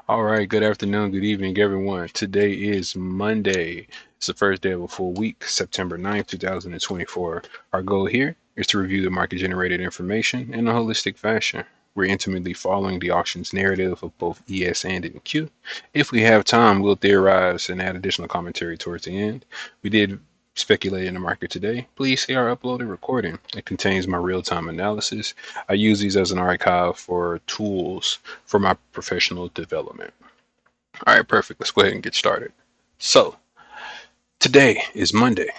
All right, good afternoon, good evening, everyone. Today is Monday. It's the first day of a full week, September 9th, 2024. Our goal here is to review the market generated information in a holistic fashion. We're intimately following the auction's narrative of both ES and NQ. If we have time, we'll theorize and add additional commentary towards the end. We did speculate in the market today. Please see our uploaded recording. It contains my real time analysis. I use these as an archive for tools for my professional development. All right, perfect. Let's go ahead and get started. So, today is Monday.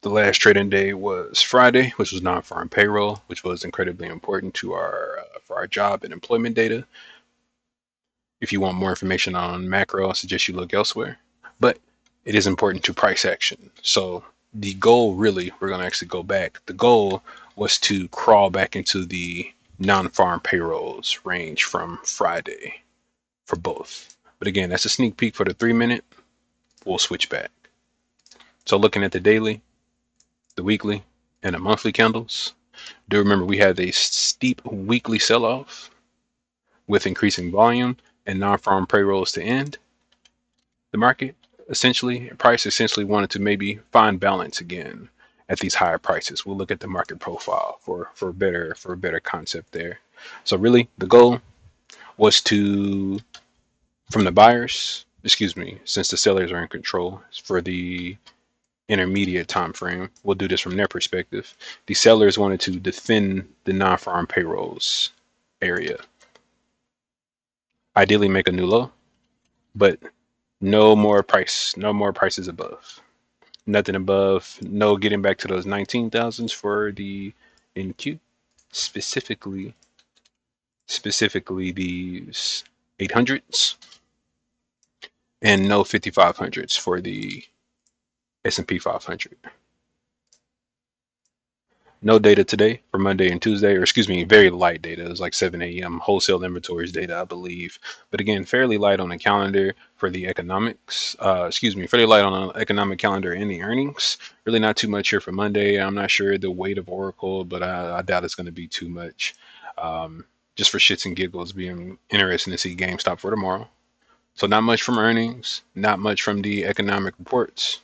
The last trading day was Friday, which was non-farm payroll, which was incredibly important to our for our job and employment data. If you want more information on macro, I suggest you look elsewhere. But it is important to price action. So the goal, really, we're going to actually go back. The goal was to crawl back into the non-farm payrolls range from Friday for both. But again, that's a sneak peek for the 3 minute. We'll switch back. So looking at the daily, the weekly, and the monthly candles, do remember we had a steep weekly sell-off with increasing volume and non-farm payrolls to end. The market essentially wanted to maybe find balance again at these higher prices. We'll look at the market profile for a better concept there. So really the goal was to, from the buyers, excuse me, since the sellers are in control for the intermediate time frame, we'll do this from their perspective. The sellers wanted to defend the non-farm payrolls area, ideally make a new low, but no more prices above. Nothing above, no getting back to those 19,000s for the NQ, specifically these 800s, and no 5500s for the S&P 500. No data today for Monday and Tuesday, or excuse me, very light data. It was like 7 a.m. wholesale inventories data, I believe. But again, fairly light on the calendar for the economics. Fairly light on the economic calendar and the earnings. Really not too much here for Monday. I'm not sure the weight of Oracle, but I doubt it's going to be too much. Just for shits and giggles, being interesting to see GameStop for tomorrow. So not much from earnings, not much from the economic reports.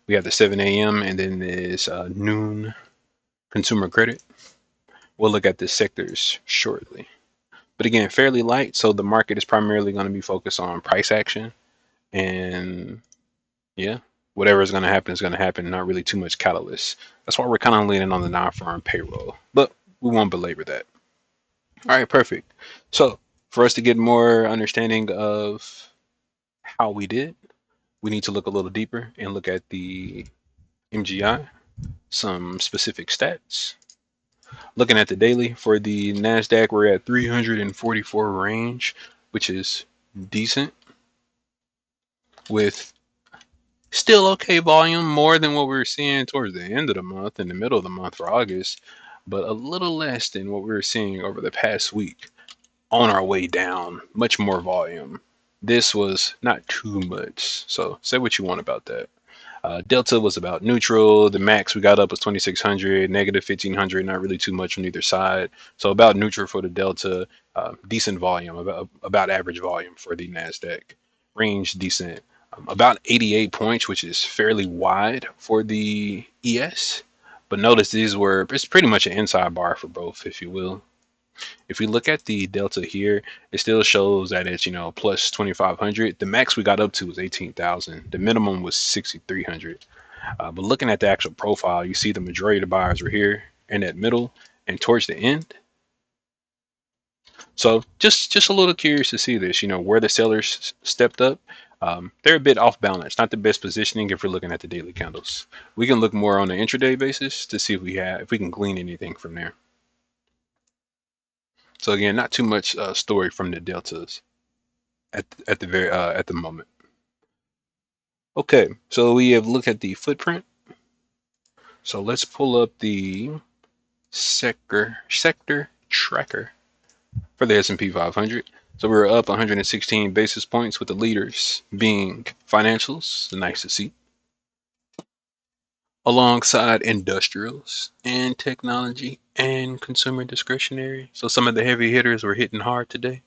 We have the 7 a.m. and then there's noon consumer credit. We'll look at the sectors shortly. But again, fairly light. So the market is primarily going to be focused on price action. And yeah, whatever is going to happen is going to happen. Not really too much catalyst. That's why we're kind of leaning on the non-farm payroll. But we won't belabor that. All right, perfect. So for us to get more understanding of how we did, we need to look a little deeper and look at the MGI, some specific stats. Looking at the daily for the NASDAQ, we're at 344 range, which is decent with still okay volume, more than what we were seeing towards the end of the month, in the middle of the month for August, but a little less than what we were seeing over the past week. On our way down, much more volume. This was not too much. So say what you want about that. Delta was about neutral. The max we got up was 2600, negative 1500, not really too much on either side. So about neutral for the Delta, decent volume, about average volume for the NASDAQ. Range decent. About 88 points, which is fairly wide for the ES. But notice it's pretty much an inside bar for both, if you will. If we look at the delta here, it still shows that it's, plus 2,500. The max we got up to was 18,000. The minimum was 6,300. But looking at the actual profile, you see the majority of the buyers were here in that middle and towards the end. So just a little curious to see this, where the sellers stepped up. They're a bit off balance, not the best positioning if we're looking at the daily candles. We can look more on an intraday basis to see if we can glean anything from there. So again, not too much story from the deltas at the moment. Okay, so we have looked at the footprint. So let's pull up the sector tracker for the S&P 500. So we're up 116 basis points, with the leaders being financials, nice to see, alongside industrials and technology and consumer discretionary. So some of the heavy hitters were hitting hard today.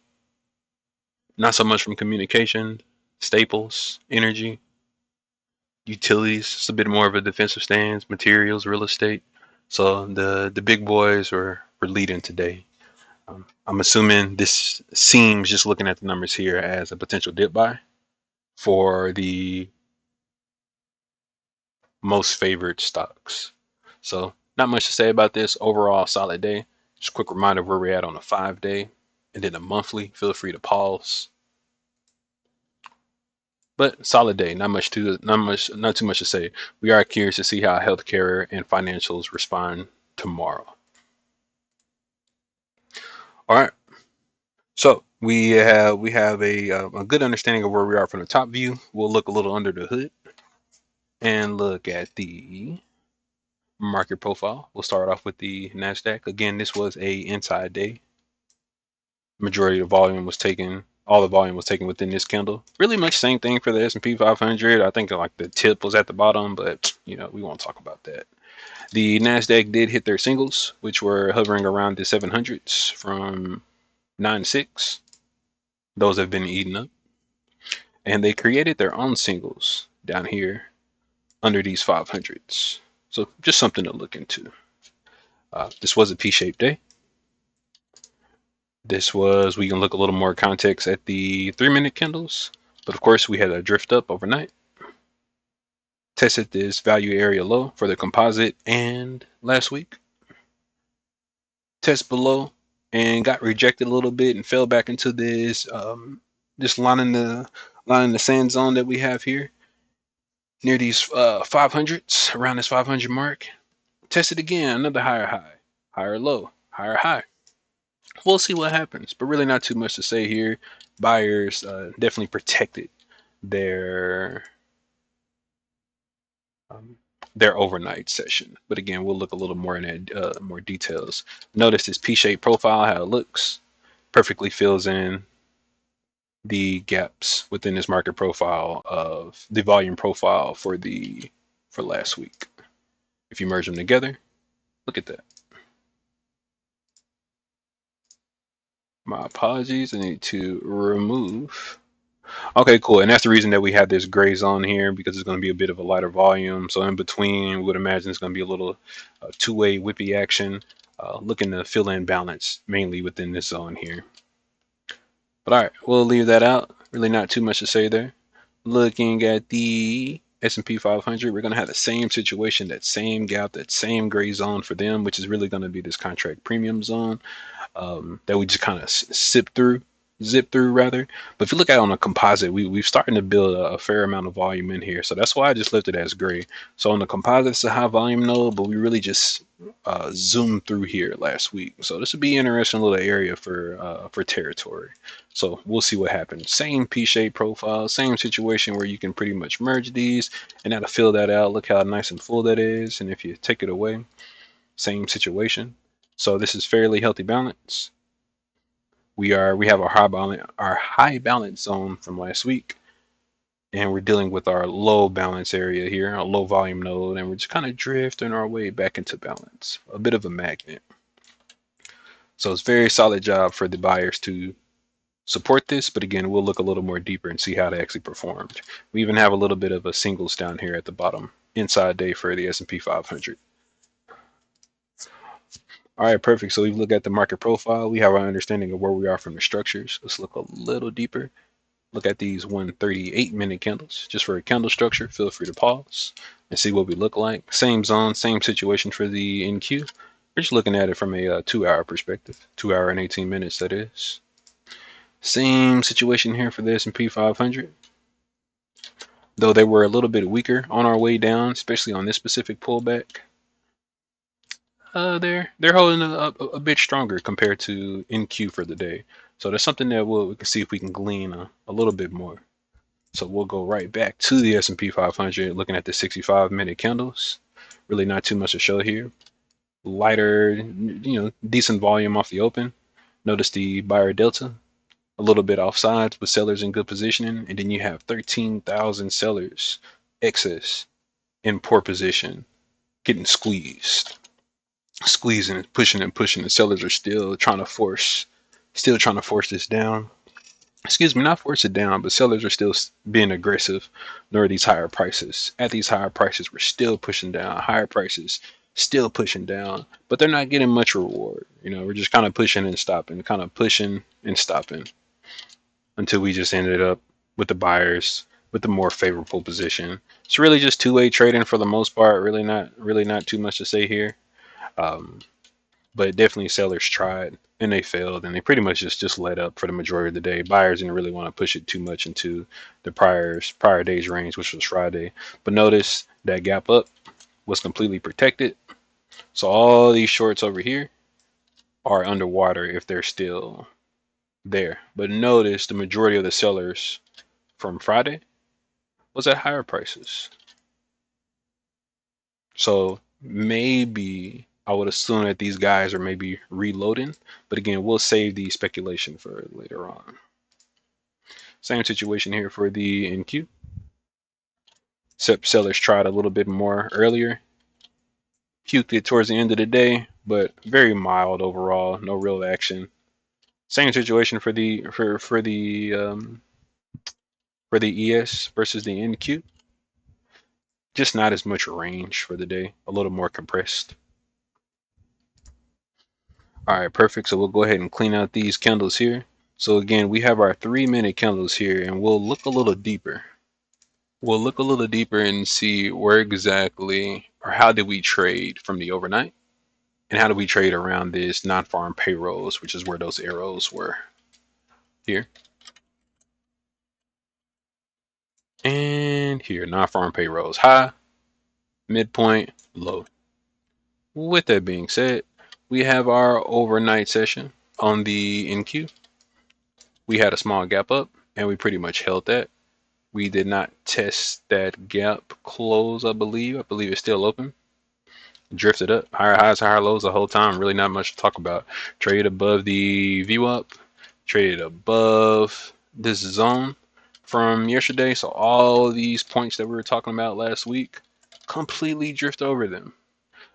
Not so much from communication, staples, energy, utilities. It's a bit more of a defensive stance, materials, real estate. So the big boys were leading today. I'm assuming this seems, just looking at the numbers here, as a potential dip buy for the most favored stocks. So not much to say about this. Overall, solid day. Just a quick reminder of where we're at on a 5-day and then a monthly. Feel free to pause. But solid day. Not too much to say. We are curious to see how healthcare and financials respond tomorrow. All right. So we have a good understanding of where we are from the top view. We'll look a little under the hood and look at the market profile. We'll start off with the Nasdaq. Again, this was a inside day. Majority of the volume was taken. All the volume was taken within this candle. Really much same thing for the S&P 500. I think like the tip was at the bottom, but we won't talk about that. The Nasdaq did hit their singles, which were hovering around the 700s from 9-6. Those have been eaten up, and they created their own singles down here under these 500s. So just something to look into. This was a P-shaped day. We can look a little more context at the 3-minute candles, but of course we had a drift up overnight. Tested this value area low for the composite and last week. Test below and got rejected a little bit and fell back into this this line in the sand zone that we have here near these 500s, around this 500 mark. Tested again, another higher high, higher low, higher high. We'll see what happens, but really not too much to say here. Buyers definitely protected their overnight session, but again, we'll look a little more in that more details. Notice this P-shaped profile, how it looks, perfectly fills in the gaps within this market profile of the volume profile for last week. If you merge them together, look at that. My apologies, I need to remove. Okay, cool. And that's the reason that we have this gray zone here, because it's going to be a bit of a lighter volume. So in between, we would imagine it's going to be a little two-way whippy action, looking to fill in balance mainly within this zone here. But all right, we'll leave that out. Really not too much to say there. Looking at the S&P 500, we're going to have the same situation, that same gap, that same gray zone for them, which is really going to be this contract premium zone that we just kind of zip through rather. But if you look at it on a composite, we've starting to build a fair amount of volume in here. So that's why I just left it as gray. So on the composite, it's a high volume node, but we really just zoomed through here last week. So this would be an interesting little area for territory. So we'll see what happens. Same P-shaped profile, same situation where you can pretty much merge these and that'll fill that out. Look how nice and full that is. And if you take it away, same situation. So this is fairly healthy balance. We have our high balance zone from last week, and we're dealing with our low balance area here, a low volume node, and we're just kind of drifting our way back into balance, a bit of a magnet. So it's very solid job for the buyers to support this, but again, we'll look a little more deeper and see how they actually performed. We even have a little bit of a singles down here at the bottom, inside day for the S&P 500. All right, perfect. So we've looked at the market profile. We have our understanding of where we are from the structures. Let's look a little deeper. Look at these 138-minute candles. Just for a candle structure, feel free to pause and see what we look like. Same zone, same situation for the NQ. We're just looking at it from a 2-hour perspective, 2 hour and 18 minutes, that is. Same situation here for the S&P 500. Though they were a little bit weaker on our way down, especially on this specific pullback. They're holding up a bit stronger compared to NQ for the day. So that's something that we can see if we can glean a little bit more. So we'll go right back to the S&P 500, looking at the 65-minute candles. Really not too much to show here. Lighter, decent volume off the open. Notice the buyer delta, a little bit offsides with sellers in good positioning, and then you have 13,000 sellers excess in poor position, getting squeezing and pushing and pushing. The sellers are still trying to force this down. excuse me, not force it down, but sellers are still being aggressive nor these higher prices. At these higher prices, we're still pushing down. Higher prices, still pushing down, but they're not getting much reward. You know, we're just kind of pushing and stopping, kind of pushing and stopping until we just ended up with the buyers with the more favorable position. It's really just two-way trading for the most part. Really not too much to say here. Um, but definitely sellers tried and they failed, and they pretty much just let up for the majority of the day. Buyers didn't really want to push it too much into the prior day's range, which was Friday. But notice that gap up was completely protected. So all these shorts over here are underwater if they're still there. But notice the majority of the sellers from Friday was at higher prices. So maybe I would assume that these guys are maybe reloading, but again, we'll save the speculation for later on. Same situation here for the NQ. Except sellers tried a little bit more earlier. Puked it towards the end of the day, but very mild overall, no real action. Same situation for the ES versus the NQ. Just not as much range for the day, a little more compressed. All right, perfect. So we'll go ahead and clean out these candles here. So again, we have our 3-minute candles here, and we'll look a little deeper. We'll look a little deeper and see where exactly or how did we trade from the overnight, and how do we trade around this non-farm payrolls, which is where those arrows were here and here. Non-farm payrolls high, midpoint, low. With that being said, we have our overnight session on the NQ. We had a small gap up, and we pretty much held that. We did not test that gap close, I believe. I believe it's still open. Drifted up, higher highs, higher lows the whole time. Really not much to talk about. Traded above the VWAP, traded above this zone from yesterday. So all these points that we were talking about last week, completely drift over them.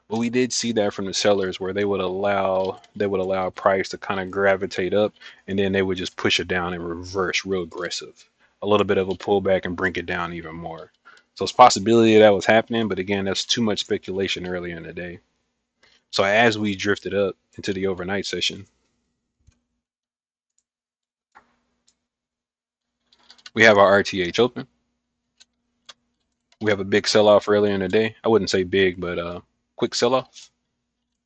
But we did see that from the sellers where they would allow price to kind of gravitate up, and then they would just push it down and reverse real aggressive. A little bit of a pullback and bring it down even more. So it's possibility that was happening, but again, that's too much speculation early in the day. So as we drifted up into the overnight session, we have our RTH open. We have a big sell-off earlier in the day. I wouldn't say big, but quick sell-off.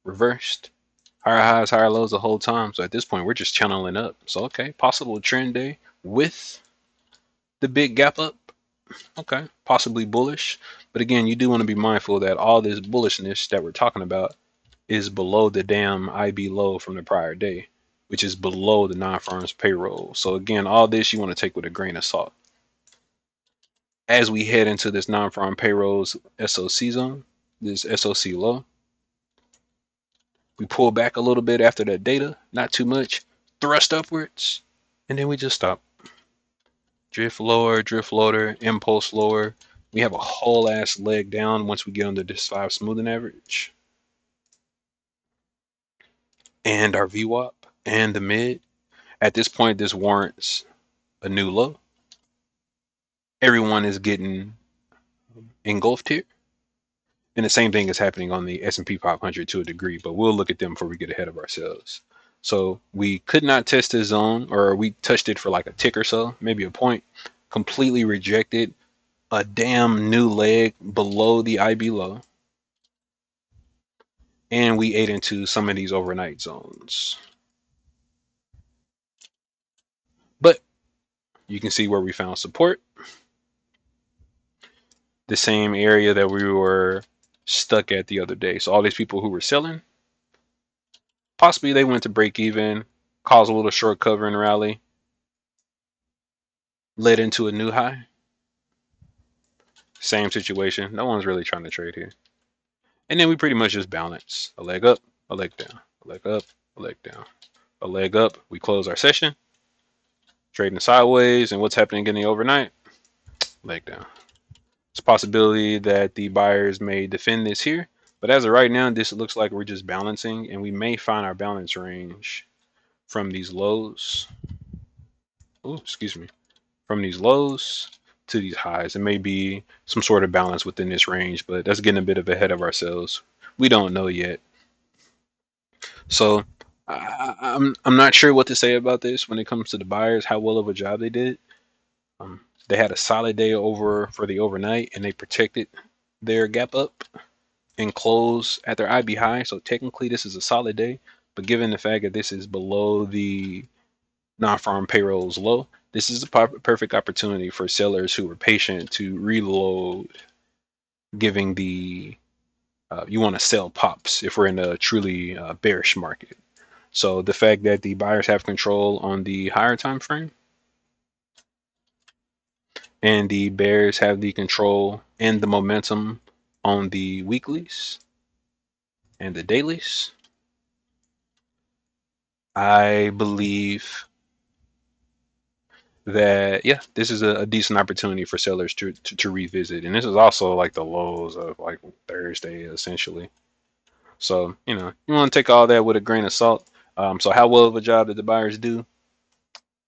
Reversed. Higher highs, higher lows the whole time. So at this point, we're just channeling up. So okay, possible trend day with the big gap up. Okay, possibly bullish. But again, you do want to be mindful that all this bullishness that we're talking about is below the damn IB low from the prior day, which is below the non-farms payroll. So again, all this you want to take with a grain of salt. As we head into this non-farm payrolls SOC zone, this SOC low, we pull back a little bit after that data, not too much, thrust upwards, and then we just stop. Drift lower, drift lower, impulse lower. We have a whole ass leg down once we get under this 5 smoothing average. And our VWAP and the mid. At this point, this warrants a new low. Everyone is getting engulfed here. And the same thing is happening on the S&P 500 to a degree, but we'll look at them before we get ahead of ourselves. So we could not test this zone, or we touched it for like a tick or so, maybe a point, completely rejected a damn new leg below the IB low. And we ate into some of these overnight zones. But you can see where we found support. The same area that we were stuck at the other day. So all these people who were selling, possibly they went to break even, caused a little short cover and rally, led into a new high. Same situation. No one's really trying to trade here. And then we pretty much just balance. A leg up, a leg down, a leg up, a leg down, a leg up. We close our session. Trading sideways, and what's happening in the overnight? Leg down. It's a possibility that the buyers may defend this here, but as of right now, this looks like we're just balancing, and we may find our balance range from these lows oh, excuse me, from these lows to these highs. It may be some sort of balance within this range, but that's getting a bit of ahead of ourselves. We don't know yet. So I'm not sure what to say about this when it comes to the buyers, how well of a job they did. They had a solid day over for the overnight, and they protected their gap up and close at their IB high. So technically, this is a solid day. But given the fact that this is below the non-farm payrolls low, this is a perfect opportunity for sellers who are patient to reload, giving the you want to sell pops if we're in a truly bearish market. So the fact that the buyers have control on the higher time frame and the bears have the control and the momentum on the weeklies and the dailies, I believe that yeah, this is a decent opportunity for sellers to revisit. And this is also like the lows of like Thursday essentially. So, you want to take all that with a grain of salt. So how well of a job did the buyers do?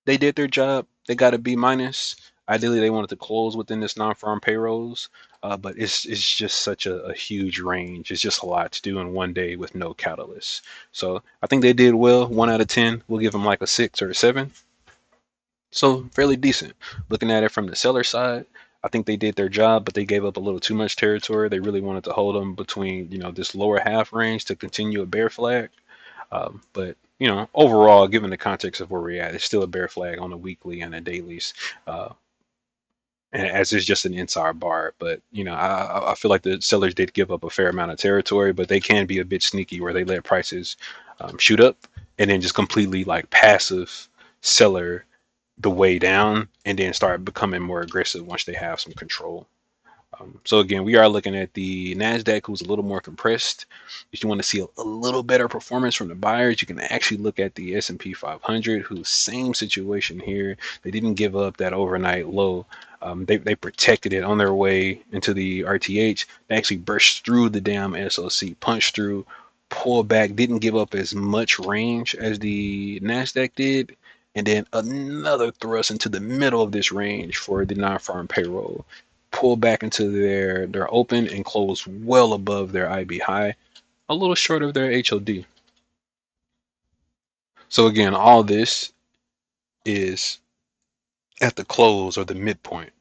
They did their job. They got a B minus. Ideally, they wanted to close within this non-farm payrolls, but it's just such a huge range. It's just a lot to do in one day with no catalyst. So I think they did well. 1 out of 10. We'll give them like a 6 or a 7. So fairly decent. Looking at it from the seller side, I think they did their job, but they gave up a little too much territory. They really wanted to hold them between, this lower half range to continue a bear flag. But overall, given the context of where we're at, it's still a bear flag on a weekly and a dailies, and as it's just an inside bar. But I feel like the sellers did give up a fair amount of territory, but they can be a bit sneaky where they let prices shoot up and then just completely like passive seller the way down and then start becoming more aggressive once they have some control. So again, we are looking at the NASDAQ, who's a little more compressed. If you want to see a little better performance from the buyers, you can actually look at the S&P 500, who's same situation here. They didn't give up that overnight low. They protected it on their way into the RTH. They actually burst through the damn SOC, punched through, pulled back, didn't give up as much range as the NASDAQ did. And then another thrust into the middle of this range for the non-farm payroll, pull back into their open and close well above their IB high, a little short of their HOD. So again, all this is at the close or the midpoint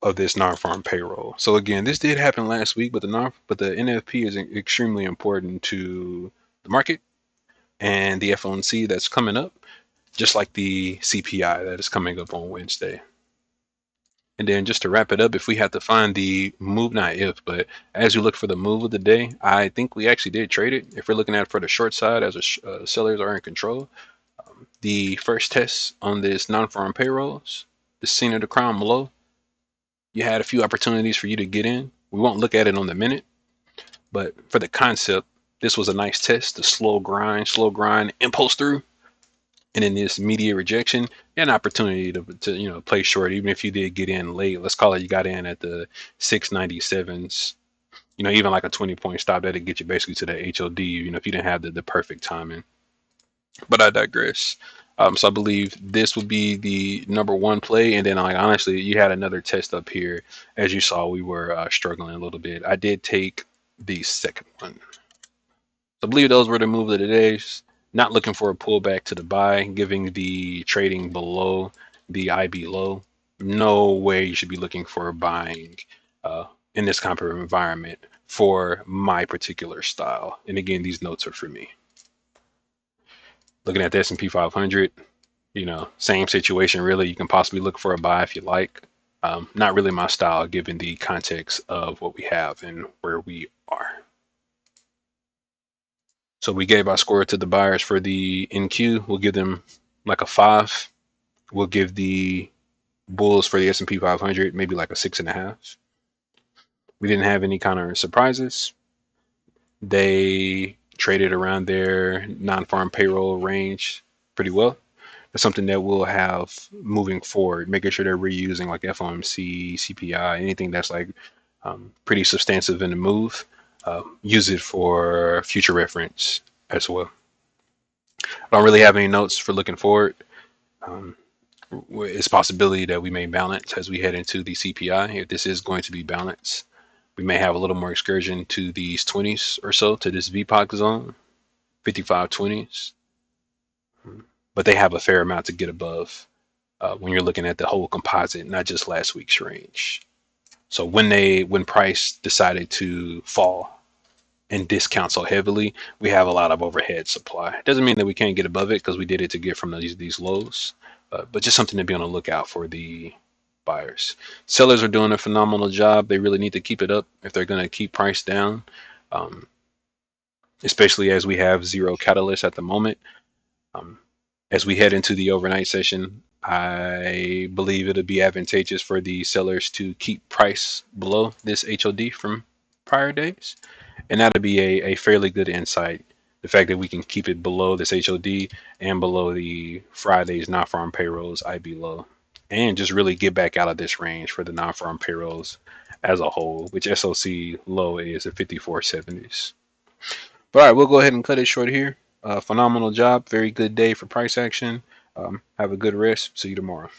of this non-farm payroll. So again, this did happen last week, but the NFP is extremely important to the market and the FOMC that's coming up, just like the CPI that is coming up on Wednesday. And then just to wrap it up, if we had to find the move, not if, but as you look for the move of the day, I think we actually did trade it. If we're looking at it for the short side, as sellers are in control, the first test on this non-farm payrolls, the scene of the crown below, you had a few opportunities for you to get in. We won't look at it on the minute, but for the concept, this was a nice test, the slow grind, impulse through. And in this immediate rejection, an opportunity to play short, even if you did get in late. Let's call it you got in at the 697s. Even like a 20-point stop, that'd get you basically to the HOD. If you didn't have the perfect timing. But I digress. So I believe this would be the number one play, and then like honestly, you had another test up here. As you saw, we were struggling a little bit. I did take the second one. I believe those were the move of the days. Not looking for a pullback to the buy, giving the trading below the IB low. No way you should be looking for buying in this kind of environment for my particular style. And again, these notes are for me. Looking at the S&P 500, same situation really. You can possibly look for a buy if you like. Not really my style given the context of what we have and where we are. So we gave our score to the buyers for the NQ. We'll give them like a 5. We'll give the bulls for the S&P 500 maybe like a 6.5. We didn't have any kind of surprises. They traded around their non-farm payroll range pretty well. It's something that we'll have moving forward, making sure they're reusing like FOMC, CPI, anything that's like pretty substantive in the move. Use it for future reference as well. I don't really have any notes for looking forward. It's a possibility that we may balance as we head into the CPI. If this is going to be balanced, we may have a little more excursion to these 20s or so, to this VPOC zone, 55 20s. But they have a fair amount to get above when you're looking at the whole composite, not just last week's range. So when price decided to fall and discount so heavily, we have a lot of overhead supply. Doesn't mean that we can't get above it because we did it to get from these lows, but just something to be on the lookout for the buyers. Sellers are doing a phenomenal job. They really need to keep it up if they're going to keep price down, um, especially as we have zero catalyst at the moment. Um, as we head into the overnight session, I believe it'll be advantageous for the sellers to keep price below this HOD from prior days. And that'll be a fairly good insight. The fact that we can keep it below this HOD and below the Friday's non-farm payrolls IB low, and just really get back out of this range for the non-farm payrolls as a whole, which SOC low is at 54.70s. But all right, we'll go ahead and cut it short here. Phenomenal job. Very good day for price action. Have a good rest. See you tomorrow.